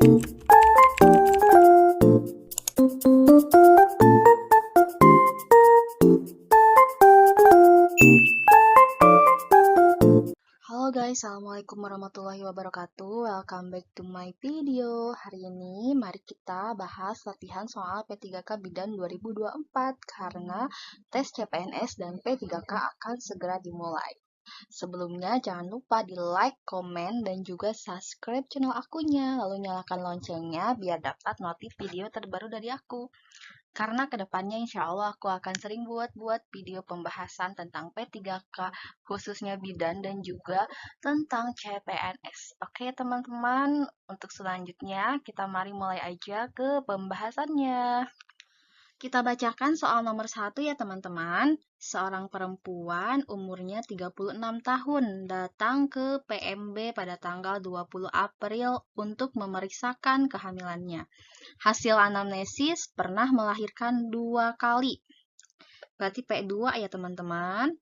Halo guys, assalamualaikum warahmatullahi wabarakatuh. Welcome back to my video. Hari ini mari kita bahas latihan soal P3K Bidan 2024 karena tes CPNS dan P3K akan segera dimulai. Sebelumnya jangan lupa di like, komen, dan juga subscribe channel akunya. Lalu nyalakan loncengnya biar dapat notif video terbaru dari aku. Karena kedepannya insya Allah aku akan sering buat video pembahasan tentang P3K, khususnya bidan dan juga tentang CPNS. Oke teman-teman, untuk selanjutnya kita mari mulai aja ke pembahasannya. Kita bacakan soal nomor 1 ya teman-teman. Seorang perempuan umurnya 36 tahun datang ke PMB pada tanggal 20 April untuk memeriksakan kehamilannya. Hasil anamnesis pernah melahirkan 2 kali. Berarti P2 ya teman-teman.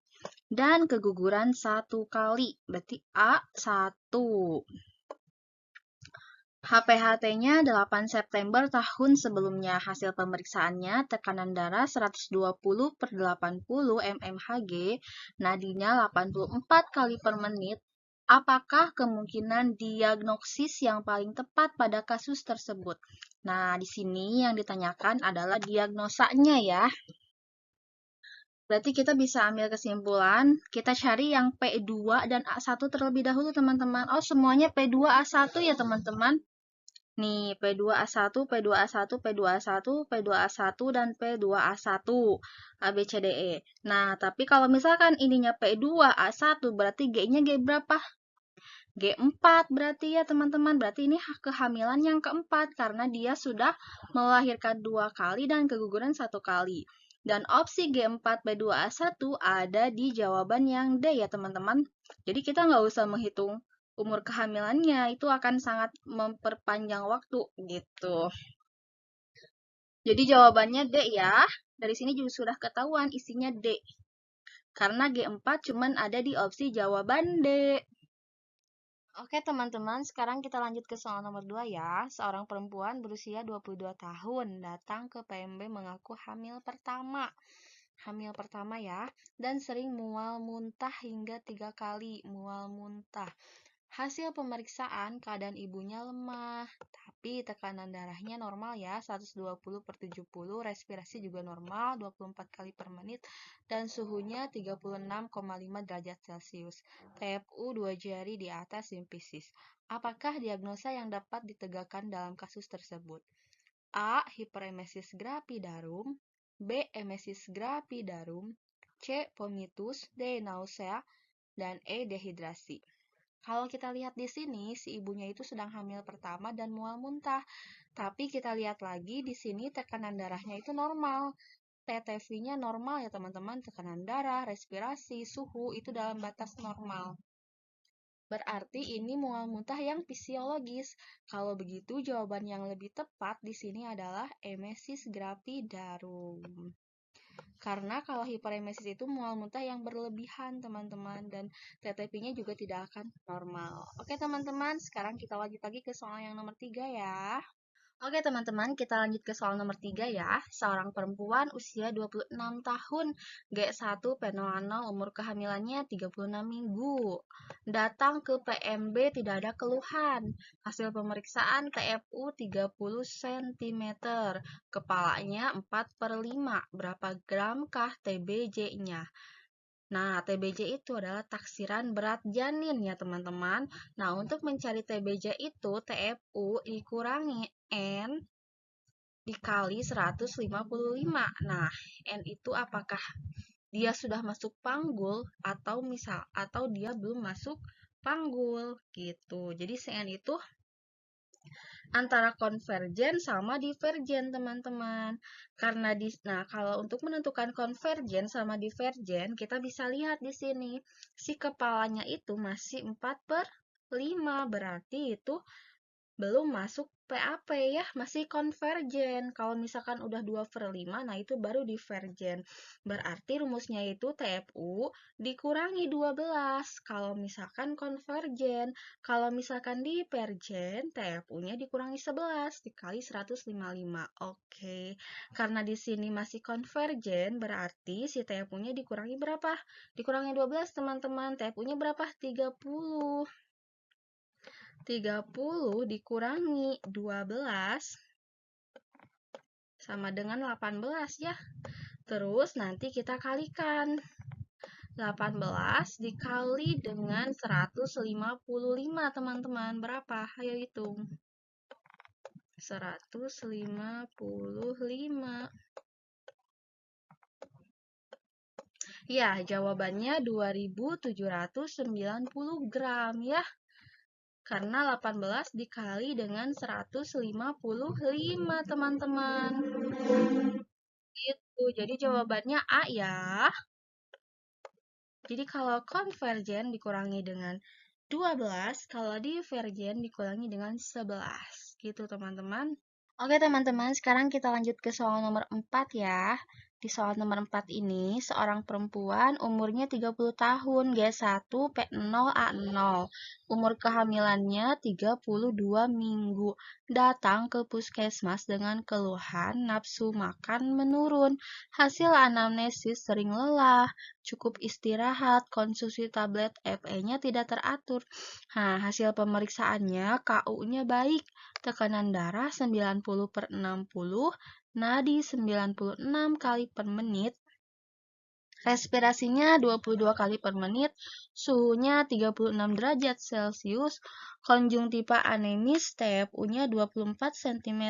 Dan keguguran 1 kali. Berarti A1. HPHT-nya 8 September tahun sebelumnya. Hasil pemeriksaannya tekanan darah 120/80 mmHg, nadinya 84 kali per menit. Apakah kemungkinan diagnosis yang paling tepat pada kasus tersebut? Nah, di sini yang ditanyakan adalah diagnosanya ya. Berarti kita bisa ambil kesimpulan, kita cari yang P2 dan A1 terlebih dahulu teman-teman. Oh, semuanya P2 A1 ya teman-teman. Nih, P2A1, P2A1, P2A1, P2A1, dan P2A1, A, B, C, D, E. Nah, tapi kalau misalkan ininya P2A1, berarti G-nya G berapa? G4 berarti ya teman-teman. Berarti ini kehamilan yang keempat, karena dia sudah melahirkan 2 kali dan keguguran 1 kali. Dan opsi G4 P2A1 ada di jawaban yang D ya teman-teman. Jadi kita nggak usah menghitung umur kehamilannya, itu akan sangat memperpanjang waktu gitu. Jadi jawabannya D ya. Dari sini juga sudah ketahuan isinya D. Karena G4 cuman ada di opsi jawaban D. Oke teman-teman, sekarang kita lanjut ke soal nomor 2 ya. Seorang perempuan berusia 22 tahun datang ke PMB mengaku hamil pertama. Hamil pertama ya, dan sering mual muntah hingga 3 kali mual muntah. Hasil pemeriksaan, keadaan ibunya lemah, tapi tekanan darahnya normal ya, 120/70, respirasi juga normal, 24 kali per menit, dan suhunya 36,5 derajat Celcius. TFU 2 jari di atas simpisis. Apakah diagnosa yang dapat ditegakkan dalam kasus tersebut? A. Hiperemesis gravidarum, B. Emesis gravidarum, C. Vomitus, D. Nausea, dan E. Dehidrasi. Kalau kita lihat di sini, si ibunya itu sedang hamil pertama dan mual muntah. Tapi kita lihat lagi di sini tekanan darahnya itu normal. TTV-nya normal ya teman-teman, tekanan darah, respirasi, suhu itu dalam batas normal. Berarti ini mual muntah yang fisiologis. Kalau begitu, jawaban yang lebih tepat di sini adalah emesis gravidarum. Karena kalau hiperemesis itu mual muntah yang berlebihan, teman-teman, dan TTP-nya juga tidak akan normal. Oke, teman-teman, sekarang kita lanjut lagi ke soal yang nomor 3 ya. Oke, teman-teman, kita lanjut ke soal nomor 3 ya. Seorang perempuan usia 26 tahun, G1 P00, umur kehamilannya 36 minggu. Datang ke PMB tidak ada keluhan. Hasil pemeriksaan TFU 30 cm. Kepalanya 4/5. Berapa gramkah TBJ-nya? Nah, TBJ itu adalah taksiran berat janin ya teman-teman. Nah, untuk mencari TBJ itu TFU dikurangi N dikali 155. Nah, N itu apakah dia sudah masuk panggul atau dia belum masuk panggul gitu. Jadi CN itu antara konvergen sama divergen teman-teman. Nah kalau untuk menentukan konvergen sama divergen, kita bisa lihat di sini. Si kepalanya itu masih 4/5, berarti itu belum masuk PAP ya, masih konvergen. Kalau misalkan udah 2/5, nah itu baru divergen. Berarti rumusnya itu TFU dikurangi 12 kalau misalkan konvergen. Kalau misalkan divergen, TFU-nya dikurangi 11 dikali 155. Oke, karena di sini masih konvergen, berarti si TFU-nya dikurangi berapa? Dikurangi 12, teman-teman. TFU-nya berapa? 30. 30 dikurangi 12 sama dengan 18 ya. Terus nanti kita kalikan. 18 dikali dengan 155, teman-teman. Berapa? Ayo hitung. 155. Ya, jawabannya 2790 gram ya. Karena 18 dikali dengan 155, teman-teman. Gitu. Jadi jawabannya A ya. Jadi kalau konvergen dikurangi dengan 12, kalau divergen dikurangi dengan 11. Gitu, teman-teman. Oke teman-teman, sekarang kita lanjut ke soal nomor 4 ya. Di soal nomor 4 ini, seorang perempuan umurnya 30 tahun, G1, P0, A0. Umur kehamilannya 32 minggu. Datang ke puskesmas dengan keluhan nafsu makan menurun. Hasil anamnesis sering lelah, cukup istirahat, konsumsi tablet FE-nya tidak teratur. Nah, hasil pemeriksaannya KU-nya baik. Tekanan darah 90/60, nadi 96 kali per menit, respirasinya 22 kali per menit, suhunya 36 derajat Celcius, konjungtiva anemis, TFU-nya 24 cm,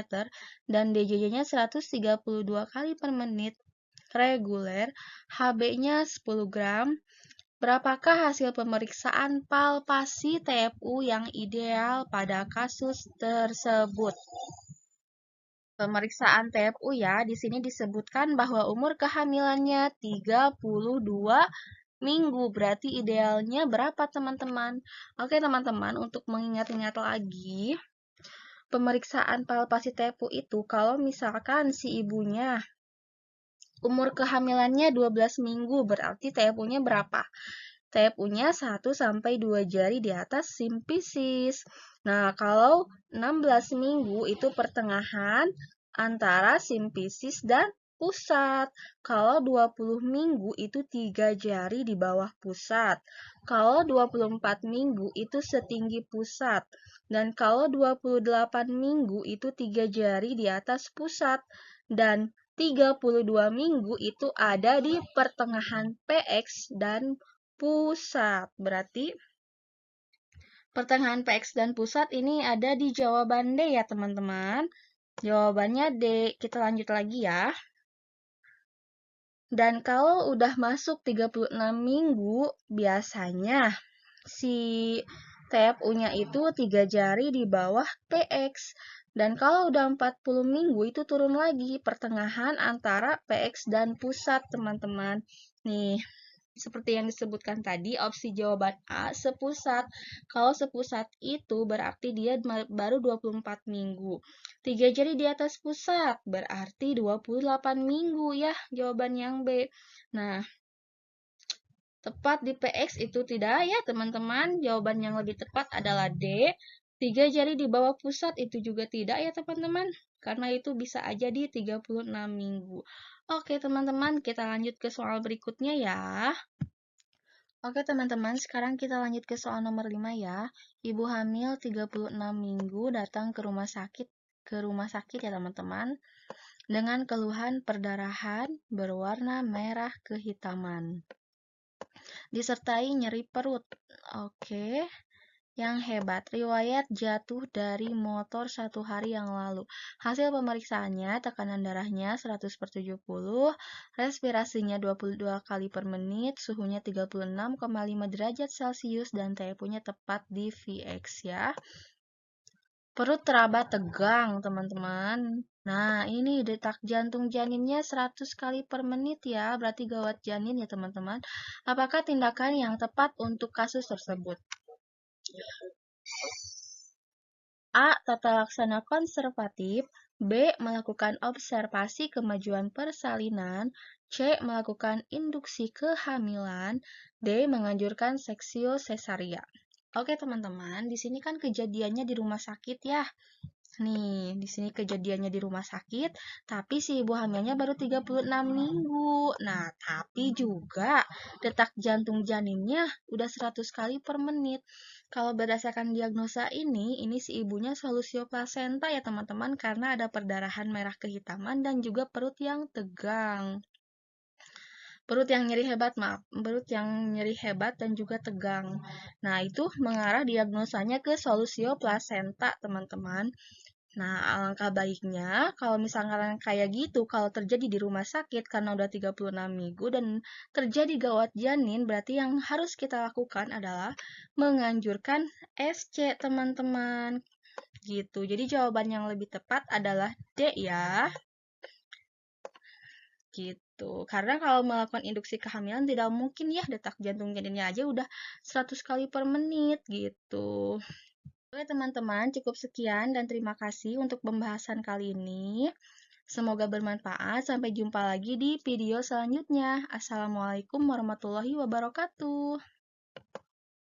dan DJJ-nya 132 kali per menit, reguler, HB-nya 10 gram. Berapakah hasil pemeriksaan palpasi TFU yang ideal pada kasus tersebut? Pemeriksaan TFU ya, di sini disebutkan bahwa umur kehamilannya 32 minggu. Berarti idealnya berapa, teman-teman? Oke, teman-teman, untuk mengingat-ingat lagi, pemeriksaan palpasi TFU itu kalau misalkan si ibunya umur kehamilannya 12 minggu, berarti TFU-nya berapa? TFU-nya 1-2 jari di atas simpisis. Nah, kalau 16 minggu itu pertengahan antara simpisis dan pusat. Kalau 20 minggu itu 3 jari di bawah pusat. Kalau 24 minggu itu setinggi pusat. Dan kalau 28 minggu itu 3 jari di atas pusat. Dan 32 minggu itu ada di pertengahan PX dan pusat. Berarti pertengahan PX dan pusat ini ada di jawaban D ya, teman-teman. Jawabannya D. Kita lanjut lagi ya. Dan kalau udah masuk 36 minggu, biasanya si TFU-nya itu 3 jari di bawah PX. Dan kalau udah 40 minggu itu turun lagi pertengahan antara PX dan pusat, teman-teman. Nih, seperti yang disebutkan tadi, opsi jawaban A sepusat. Kalau sepusat itu berarti dia baru 24 minggu. 3 jari di atas pusat berarti 28 minggu ya, jawaban yang B. Nah, tepat di PX itu tidak ya, teman-teman. Jawaban yang lebih tepat adalah D. 3 jari di bawah pusat itu juga tidak ya, teman-teman. Karena itu bisa aja di 36 minggu. Oke, teman-teman, kita lanjut ke soal berikutnya ya. Oke teman-teman, sekarang kita lanjut ke soal nomor 5 ya. Ibu hamil 36 minggu datang ke rumah sakit ya teman-teman, dengan keluhan perdarahan berwarna merah kehitaman, disertai nyeri perut. Oke. Yang hebat, riwayat jatuh dari motor 1 hari yang lalu. Hasil pemeriksaannya, tekanan darahnya 100/70, respirasinya 22 kali per menit, suhunya 36,5 derajat Celcius, dan TFU-nya tepat di VX ya. Perut teraba tegang, teman-teman. Nah, ini detak jantung janinnya 100 kali per menit ya, berarti gawat janin ya teman-teman. Apakah tindakan yang tepat untuk kasus tersebut? A. Tata laksana konservatif. B. Melakukan observasi kemajuan persalinan. C. Melakukan induksi kehamilan. D. Menganjurkan seksio sesaria. Oke teman-teman, di sini kan kejadiannya di rumah sakit ya. Nih, di sini kejadiannya di rumah sakit, tapi si ibu hamilnya baru 36 minggu. Nah, tapi juga detak jantung janinnya udah 100 kali per menit. Kalau berdasarkan diagnosa ini si ibunya solusio plasenta ya teman-teman, karena ada perdarahan merah kehitaman dan juga perut yang tegang. Perut yang nyeri hebat, maaf. Perut yang nyeri hebat dan juga tegang. Nah, itu mengarah diagnosanya ke solusio plasenta, teman-teman. Nah, alangkah baiknya kalau misalkan kayak gitu, kalau terjadi di rumah sakit karena udah 36 minggu dan terjadi gawat janin, berarti yang harus kita lakukan adalah menganjurkan SC, teman-teman. Gitu. Jadi jawaban yang lebih tepat adalah D ya. Gitu. Karena kalau melakukan induksi kehamilan tidak mungkin ya detak jantung janinnya aja udah 100 kali per menit gitu. Oke teman-teman, cukup sekian dan terima kasih untuk pembahasan kali ini. Semoga bermanfaat. Sampai jumpa lagi di video selanjutnya. Assalamualaikum warahmatullahi wabarakatuh.